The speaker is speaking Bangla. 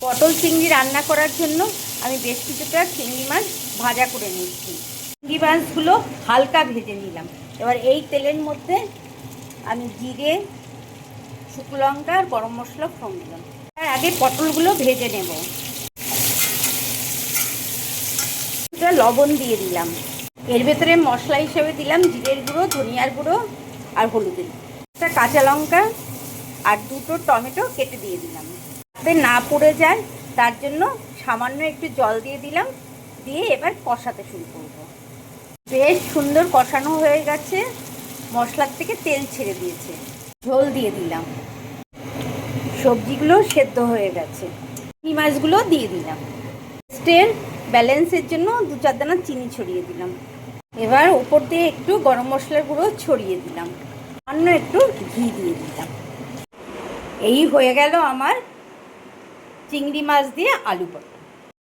পটল চিংড়ি রান্না করার জন্য আমি বেশ কিছুটা চিংড়ি মাছ ভাজা করে নিচ্ছি। চিংড়ি মাছগুলো হালকা ভেজে নিলাম। এবার এই তেলের মধ্যে আমি জিরে, শুকনো লঙ্কা আর গরম মশলা ফোড়ন দিলাম। তার আগে পটলগুলো ভেজে নেব। লবণ দিয়ে দিলাম। এর ভেতরে মশলা হিসেবে দিলাম জিরের গুঁড়ো, ধনিয়ার গুঁড়ো আর হলুদের গুঁড়ো, একটা কাঁচা লঙ্কা আর দুটো টমেটো কেটে দিয়ে দিলাম। যাতে না পুড়ে যায় তার জন্য সামান্য একটু জল দিয়ে দিলাম। দিয়ে এবার কষাতে শুরু করব। বেশ সুন্দর কষানো হয়ে গেছে, মশলার থেকে তেল ছেড়ে দিয়েছে। ঝোল দিয়ে দিলাম। সবজিগুলো সেদ্ধ হয়ে গেছে। চিংড়ি মাছগুলো দিয়ে দিলাম। টেস্টের ব্যালেন্সের জন্য 2-4 দানা চিনি ছড়িয়ে দিলাম। এবার উপর দিয়ে একটু গরম মশলার গুঁড়ো ছড়িয়ে দিলাম। সামান্য একটু ঘি দিয়ে দিলাম। এই হয়ে গেল আমার চিংড়ি মাছ দিয়ে আলু ভর্তা।